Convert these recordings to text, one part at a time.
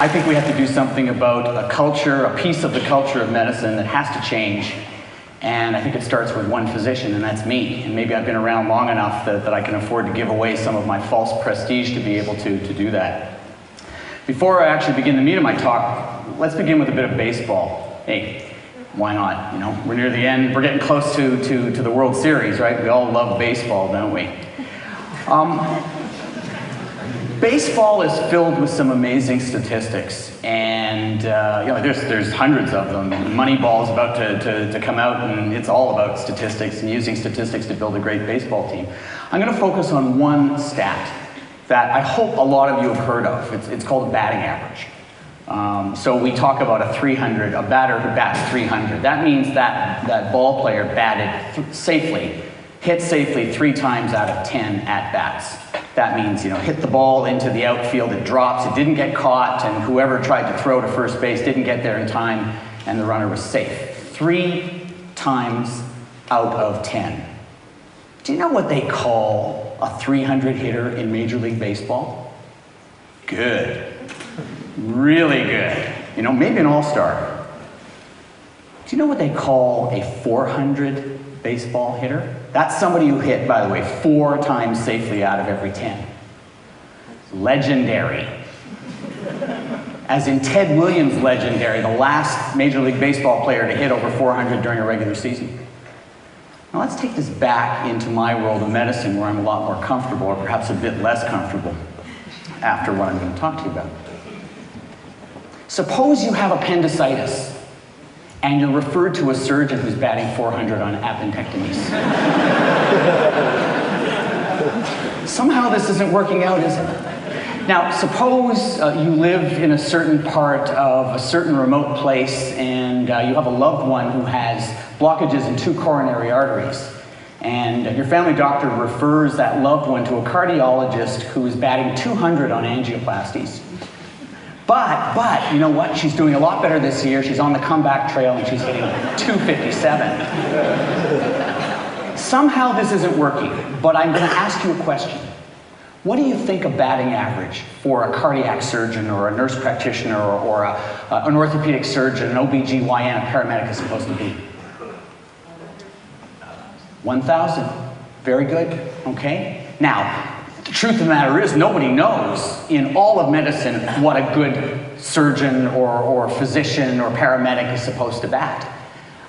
I think we have to do something about a culture, a piece of the culture of medicine that has to change. And I think it starts with one physician, and that's me. And maybe I've been around long enough that I can afford to give away some of my false prestige to be able to do that. Before I actually begin the meat of my talk, let's begin with a bit of baseball. Hey, why not? You know, we're near the end. We're getting close to the World Series, right? We all love baseball, don't we? Baseball is filled with some amazing statistics, and you know, there's hundreds of them. Moneyball is about to come out, and it's all about statistics and using statistics to build a great baseball team. I'm going to focus on one stat that I hope a lot of you have heard of. It's called a batting average. So we talk about a 300, a batter who bats 300. That means that ball player batted safely, hit safely 3 times out of 10 at-bats. That means, you know, hit the ball into the outfield, it drops, it didn't get caught, and whoever tried to throw to first base didn't get there in time, and the runner was safe. 3 times out of 10. Do you know what they call a 300 hitter in Major League Baseball? Good. Really good. You know, maybe an all-star. Do you know what they call a 400 baseball hitter? That's somebody who hit, by the way, 4 times safely out of every 10. Legendary. As in Ted Williams legendary, the last Major League Baseball player to hit over 400 during a regular season. Now let's take this back into my world of medicine, where I'm a lot more comfortable, or perhaps a bit less comfortable, after what I'm going to talk to you about. Suppose you have appendicitis, and you're referred to a surgeon who's batting 400 on appendectomies. Somehow this isn't working out, is it? Now, suppose you live in a certain part of a certain remote place, and you have a loved one who has blockages in 2 coronary arteries. And your family doctor refers that loved one to a cardiologist who is batting 200 on angioplasties. But, you know what? She's doing a lot better this year. She's on the comeback trail, and she's hitting 257. Somehow this isn't working, but I'm going to ask you a question. What do you think a batting average for a cardiac surgeon or a nurse practitioner or an orthopedic surgeon, an OBGYN, a paramedic is supposed to be? 1,000. Very good. Okay. Now, the truth of the matter is, nobody knows in all of medicine what a good surgeon or physician or paramedic is supposed to bat.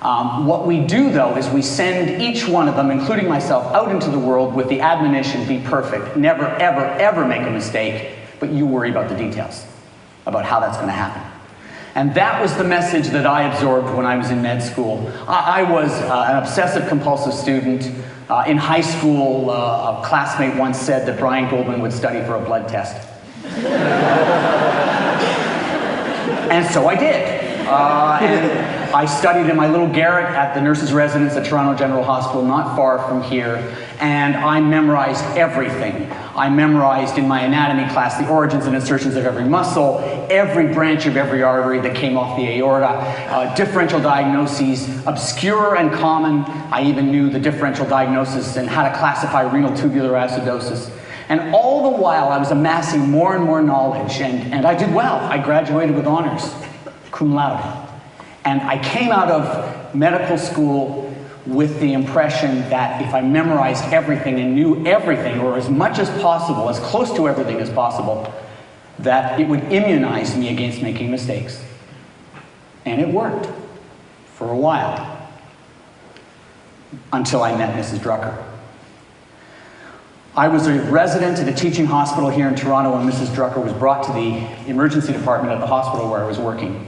What we do, though, is we send each one of them, including myself, out into the world with the admonition: be perfect. Never, ever, ever make a mistake, but you worry about the details, about how that's going to happen. And that was the message that I absorbed when I was in med school. I was an obsessive-compulsive student. In high school, a classmate once said that Brian Goldman would study for a blood test. And so I did. And I studied in my little garret at the nurse's residence at Toronto General Hospital, not far from here, and I memorized everything. I memorized in my anatomy class the origins and insertions of every muscle, every branch of every artery that came off the aorta, differential diagnoses, obscure and common. I even knew the differential diagnosis and how to classify renal tubular acidosis. And all the while I was amassing more and more knowledge, and I did well. I graduated with honors, cum laude. And I came out of medical school with the impression that if I memorized everything and knew everything, or as much as possible, as close to everything as possible, that it would immunize me against making mistakes. And it worked for a while, until I met Mrs. Drucker. I was a resident at a teaching hospital here in Toronto when Mrs. Drucker was brought to the emergency department at the hospital where I was working.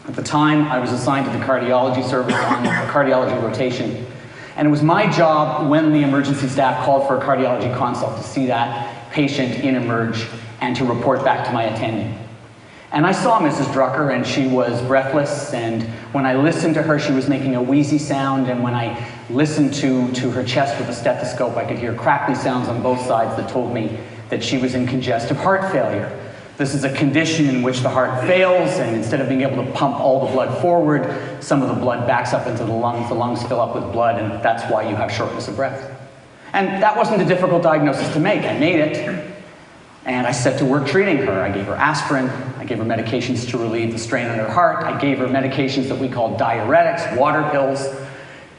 At the time, I was assigned to the cardiology service on a cardiology rotation. And it was my job, when the emergency staff called for a cardiology consult, to see that patient in emerge and to report back to my attending. And I saw Mrs. Drucker, and she was breathless, and when I listened to her, she was making a wheezy sound, and when I listened to her chest with a stethoscope, I could hear crackly sounds on both sides that told me that she was in congestive heart failure. This is a condition in which the heart fails, and instead of being able to pump all the blood forward, some of the blood backs up into the lungs fill up with blood, and that's why you have shortness of breath. And that wasn't a difficult diagnosis to make. I made it. And I set to work treating her. I gave her aspirin, I gave her medications to relieve the strain on her heart, I gave her medications that we call diuretics, water pills,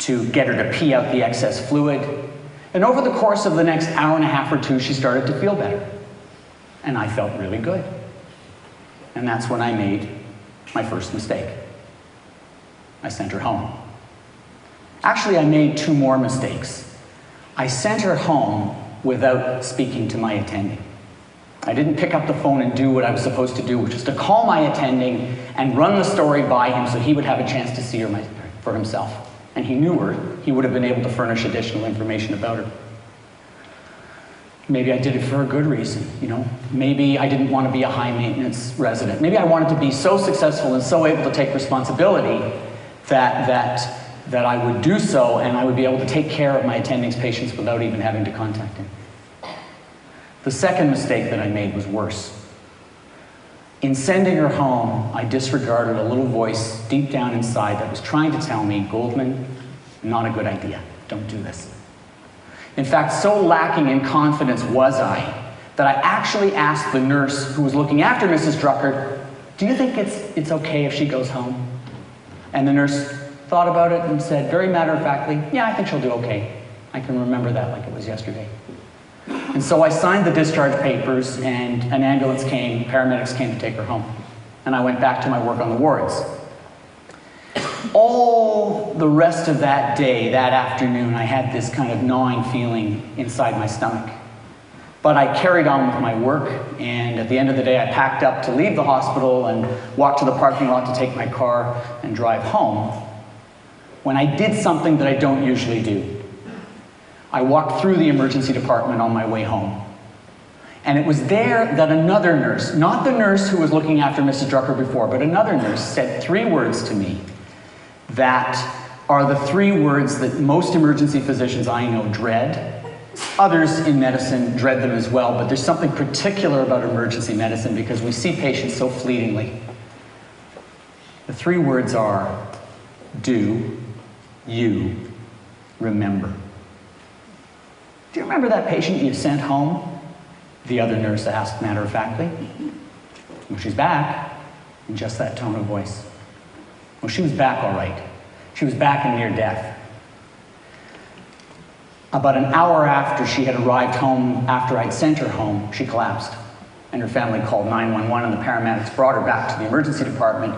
to get her to pee out the excess fluid. And over the course of the next hour and a half or two, she started to feel better. And I felt really good. And that's when I made my first mistake. I sent her home. Actually, I made two more mistakes. I sent her home without speaking to my attending. I didn't pick up the phone and do what I was supposed to do, which was to call my attending and run the story by him so he would have a chance to see her for himself. And he knew her. He would have been able to furnish additional information about her. Maybe I did it for a good reason, you know. Maybe I didn't want to be a high-maintenance resident. Maybe I wanted to be so successful and so able to take responsibility that I would do so and I would be able to take care of my attending's patients without even having to contact him. The second mistake that I made was worse. In sending her home, I disregarded a little voice deep down inside that was trying to tell me, Goldman, not a good idea. Don't do this. In fact, so lacking in confidence was I that I actually asked the nurse who was looking after Mrs. Drucker, do you think it's okay if she goes home? And the nurse thought about it and said, very matter-of-factly, yeah, I think she'll do okay. I can remember that like it was yesterday. And so I signed the discharge papers, and an ambulance came, paramedics came to take her home. And I went back to my work on the wards. All the rest of that day, that afternoon, I had this kind of gnawing feeling inside my stomach. But I carried on with my work, and at the end of the day, I packed up to leave the hospital and walked to the parking lot to take my car and drive home, when I did something that I don't usually do. I walked through the emergency department on my way home. And it was there that another nurse, not the nurse who was looking after Mrs. Drucker before, but another nurse said three words to me that are the three words that most emergency physicians I know dread. Others in medicine dread them as well, but there's something particular about emergency medicine because we see patients so fleetingly. The three words are, do you remember? Do you remember that patient you sent home? The other nurse asked matter-of-factly. Well, she's back, in just that tone of voice. Well, she was back all right. She was back in near death. About an hour after she had arrived home, after I'd sent her home, she collapsed. And her family called 911, and the paramedics brought her back to the emergency department,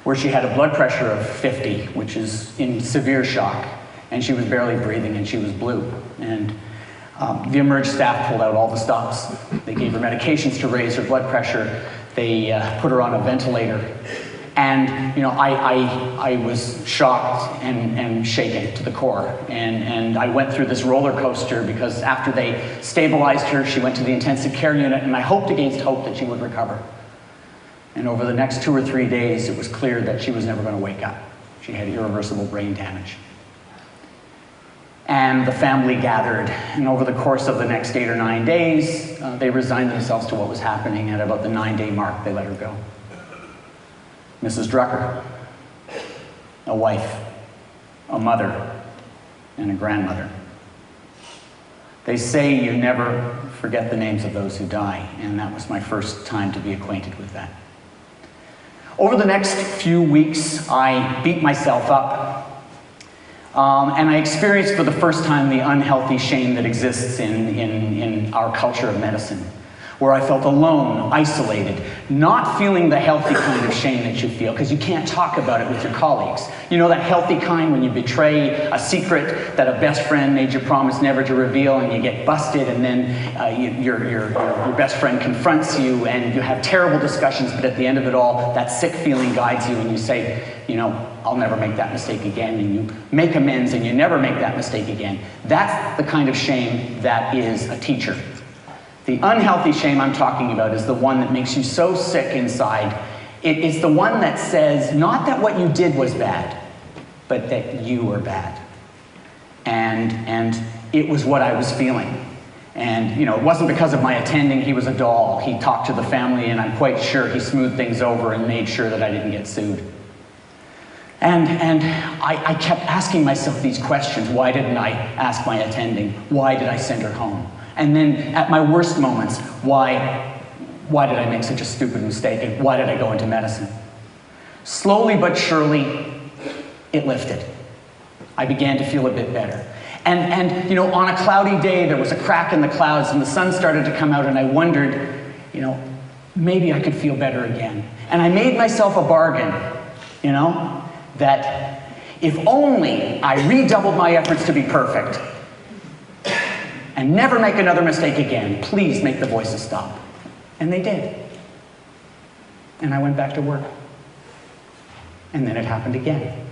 where she had a blood pressure of 50, which is in severe shock. And she was barely breathing, and she was blue. And the emerge staff pulled out all the stops. They gave her medications to raise her blood pressure. They put her on a ventilator. And, you know, I was shocked and shaken to the core. And I went through this roller coaster because after they stabilized her, she went to the intensive care unit, and I hoped against hope that she would recover. And over the next 2 or 3 days, it was clear that she was never going to wake up. She had irreversible brain damage. And the family gathered, and over the course of the next 8 or 9 days, they resigned themselves to what was happening. At about the 9-day mark, they let her go. Mrs. Drucker, a wife, a mother, and a grandmother. They say you never forget the names of those who die, and that was my first time to be acquainted with that. Over the next few weeks, I beat myself up. And I experienced for the first time the unhealthy shame that exists in our culture of medicine, where I felt alone, isolated, not feeling the healthy kind of shame that you feel, because you can't talk about it with your colleagues. You know, that healthy kind when you betray a secret that a best friend made you promise never to reveal, and you get busted, and then your best friend confronts you, and you have terrible discussions, but at the end of it all, that sick feeling guides you, and you say, you know, I'll never make that mistake again, and you make amends, and you never make that mistake again. That's the kind of shame that is a teacher. The unhealthy shame I'm talking about is the one that makes you so sick inside. It is the one that says, not that what you did was bad, but that you were bad. And it was what I was feeling. And, you know, it wasn't because of my attending. He was a doll. He talked to the family, and I'm quite sure he smoothed things over and made sure that I didn't get sued. And I kept asking myself these questions. Why didn't I ask my attending? Why did I send her home? And then at my worst moments, why did I make such a stupid mistake, and why did I go into medicine? Slowly but surely, it lifted. I began to feel a bit better. And you know, on a cloudy day, there was a crack in the clouds and the sun started to come out, and I wondered, you know, maybe I could feel better again. And I made myself a bargain, you know, that if only I redoubled my efforts to be perfect and never make another mistake again, please make the voices stop. And they did. And I went back to work. And then it happened again.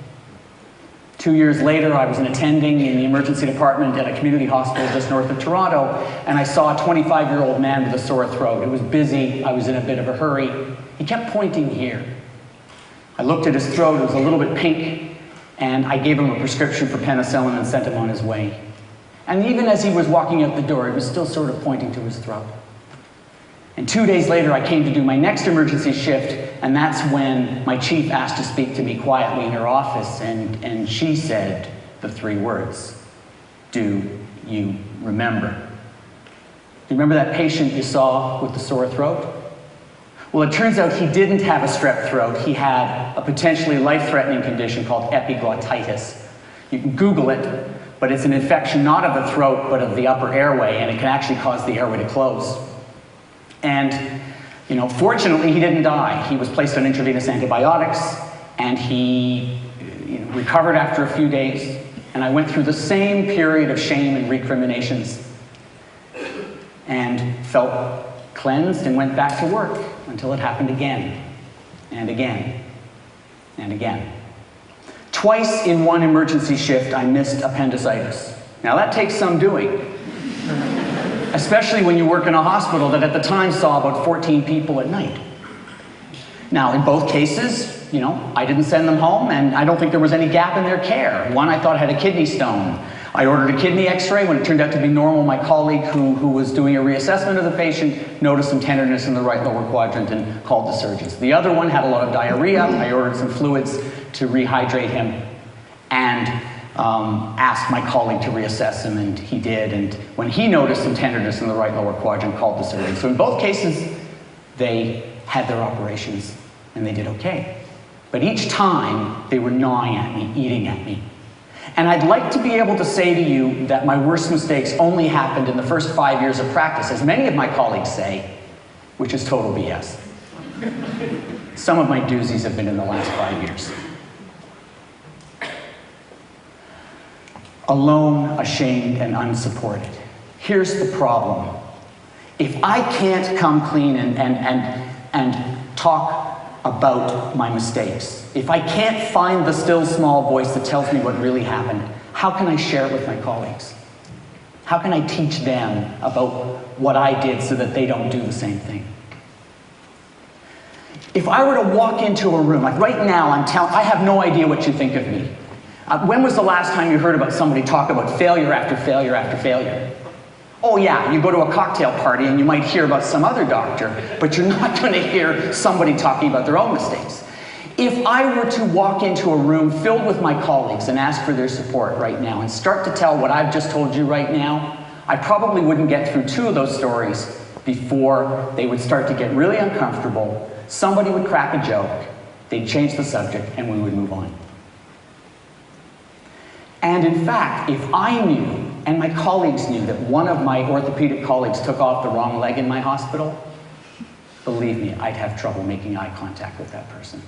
2 years later, I was an attending in the emergency department at a community hospital just north of Toronto, and I saw a 25-year-old man with a sore throat. It was busy. I was in a bit of a hurry. He kept pointing here. I looked at his throat. It was a little bit pink, and I gave him a prescription for penicillin and sent him on his way. And even as he was walking out the door, he was still sort of pointing to his throat. And 2 days later, I came to do my next emergency shift, and that's when my chief asked to speak to me quietly in her office, and she said the 3 words, "Do you remember?" Do you remember that patient you saw with the sore throat? Well, it turns out he didn't have a strep throat. He had a potentially life-threatening condition called epiglottitis. You can Google it, but it's an infection not of the throat, but of the upper airway, and it can actually cause the airway to close. And, you know, fortunately, he didn't die. He was placed on intravenous antibiotics, and he recovered after a few days. And I went through the same period of shame and recriminations, and felt cleansed and went back to work until it happened again, and again, and again. Twice in one emergency shift, I missed appendicitis. Now, that takes some doing. Especially when you work in a hospital that at the time saw about 14 people at night. Now, in both cases, you know, I didn't send them home, and I don't think there was any gap in their care. One I thought had a kidney stone. I ordered a kidney x-ray. When it turned out to be normal, my colleague who was doing a reassessment of the patient noticed some tenderness in the right lower quadrant and called the surgeons. The other one had a lot of diarrhea. I ordered some fluids to rehydrate him, and asked my colleague to reassess him, and he did. And when he noticed some tenderness in the right lower quadrant, called the surgeon. So in both cases, they had their operations, and they did okay. But each time, they were gnawing at me, eating at me. And I'd like to be able to say to you that my worst mistakes only happened in the first 5 years of practice, as many of my colleagues say, which is total BS. Some of my doozies have been in the last 5 years. Alone, ashamed, and unsupported. Here's the problem. If I can't come clean and talk about my mistakes, if I can't find the still small voice that tells me what really happened, how can I share it with my colleagues? How can I teach them about what I did so that they don't do the same thing? If I were to walk into a room, like right now, I have no idea what you think of me. When was the last time you heard about somebody talk about failure after failure after failure? Oh yeah, you go to a cocktail party and you might hear about some other doctor, but you're not going to hear somebody talking about their own mistakes. If I were to walk into a room filled with my colleagues and ask for their support right now and start to tell what I've just told you right now, I probably wouldn't get through 2 of those stories before they would start to get really uncomfortable. Somebody would crack a joke, they'd change the subject, and we would move on. And in fact, if I knew, and my colleagues knew, that one of my orthopedic colleagues took off the wrong leg in my hospital, believe me, I'd have trouble making eye contact with that person.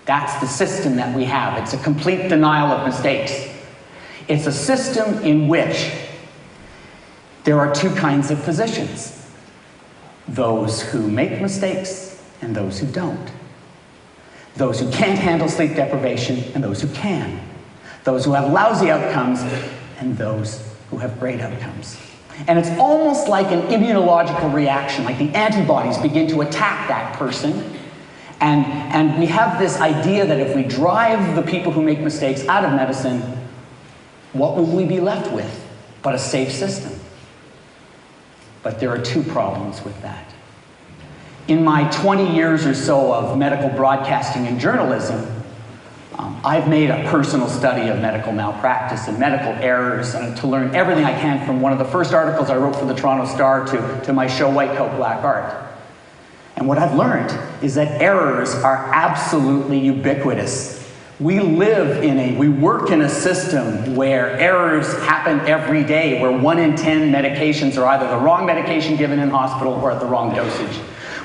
That's the system that we have. It's a complete denial of mistakes. It's a system in which there are 2 kinds of physicians. Those who make mistakes and those who don't. Those who can't handle sleep deprivation and those who can. Those who have lousy outcomes, and those who have great outcomes. And it's almost like an immunological reaction, like the antibodies begin to attack that person. And we have this idea that if we drive the people who make mistakes out of medicine, what will we be left with but a safe system? But there are 2 problems with that. In my 20 years or so of medical broadcasting and journalism, I've made a personal study of medical malpractice and medical errors to learn everything I can, from one of the first articles I wrote for the Toronto Star to my show White Coat, Black Art. And what I've learned is that errors are absolutely ubiquitous. We work in a system where errors happen every day, where 1 in 10 medications are either the wrong medication given in hospital or at the wrong dosage,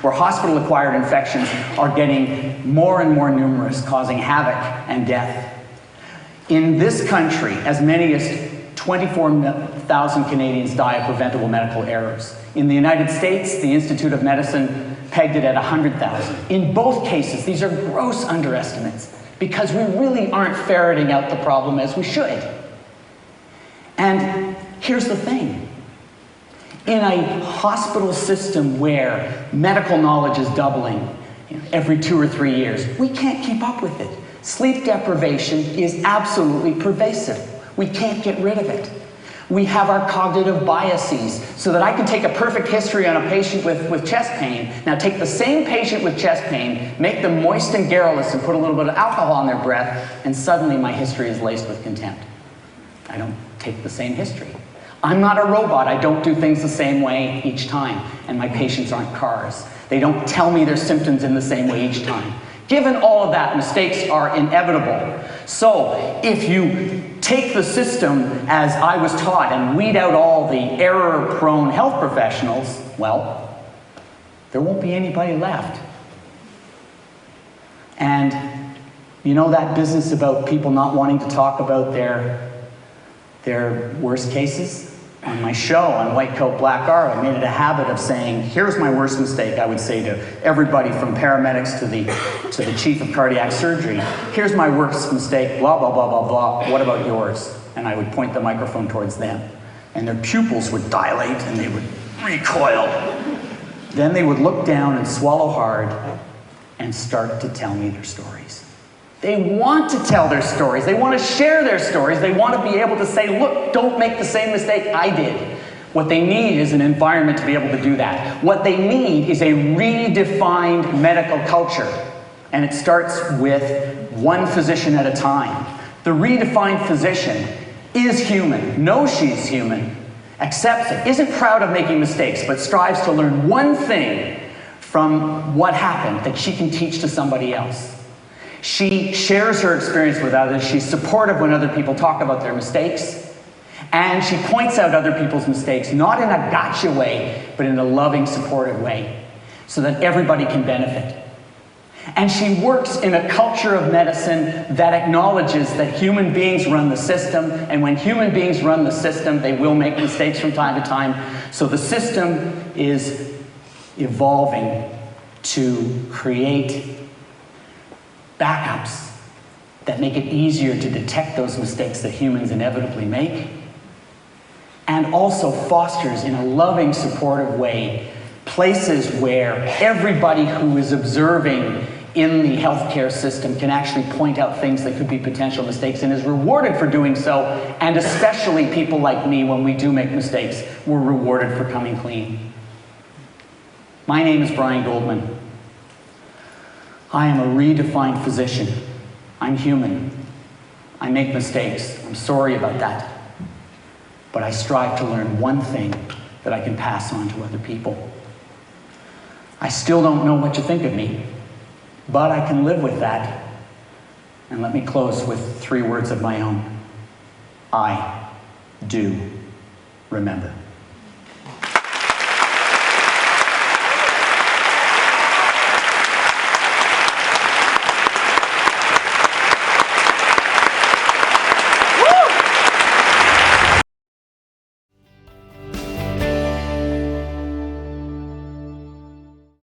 where hospital-acquired infections are getting more and more numerous, causing havoc and death. In this country, as many as 24,000 Canadians die of preventable medical errors. In the United States, the Institute of Medicine pegged it at 100,000. In both cases, these are gross underestimates, because we really aren't ferreting out the problem as we should. And here's the thing. In a hospital system where medical knowledge is doubling every 2 or 3 years, we can't keep up with it. Sleep deprivation is absolutely pervasive. We can't get rid of it. We have our cognitive biases, so that I can take a perfect history on a patient with chest pain, now take the same patient with chest pain, make them moist and garrulous and put a little bit of alcohol in their breath, and suddenly my history is laced with contempt. I don't take the same history. I'm not a robot. I don't do things the same way each time, and my patients aren't cars. They don't tell me their symptoms in the same way each time. Given all of that, mistakes are inevitable. So if you take the system as I was taught and weed out all the error-prone health professionals, well, there won't be anybody left. And you know that business about people not wanting to talk about their worst cases? On my show, on White Coat, Black Art, I made it a habit of saying, here's my worst mistake, I would say to everybody from paramedics to the chief of cardiac surgery. Here's my worst mistake, blah, blah, blah, blah, blah. What about yours? And I would point the microphone towards them. And their pupils would dilate and they would recoil. Then they would look down and swallow hard and start to tell me their stories. They want to tell their stories. They want to share their stories. They want to be able to say, look, don't make the same mistake I did. What they need is an environment to be able to do that. What they need is a redefined medical culture. And it starts with one physician at a time. The redefined physician is human, knows she's human, accepts it, isn't proud of making mistakes, but strives to learn one thing from what happened that she can teach to somebody else. She shares her experience with others. She's supportive when other people talk about their mistakes. And she points out other people's mistakes, not in a gotcha way, but in a loving, supportive way, so that everybody can benefit. And she works in a culture of medicine that acknowledges that human beings run the system, and when human beings run the system, they will make mistakes from time to time. So the system is evolving to create backups that make it easier to detect those mistakes that humans inevitably make, and also fosters in a loving, supportive way places where everybody who is observing in the healthcare system can actually point out things that could be potential mistakes and is rewarded for doing so, and especially people like me, when we do make mistakes, we're rewarded for coming clean. My name is Brian Goldman. I am a redefined physician. I'm human. I make mistakes. I'm sorry about that. But I strive to learn one thing that I can pass on to other people. I still don't know what you think of me, but I can live with that. And let me close with 3 words of my own. I do remember.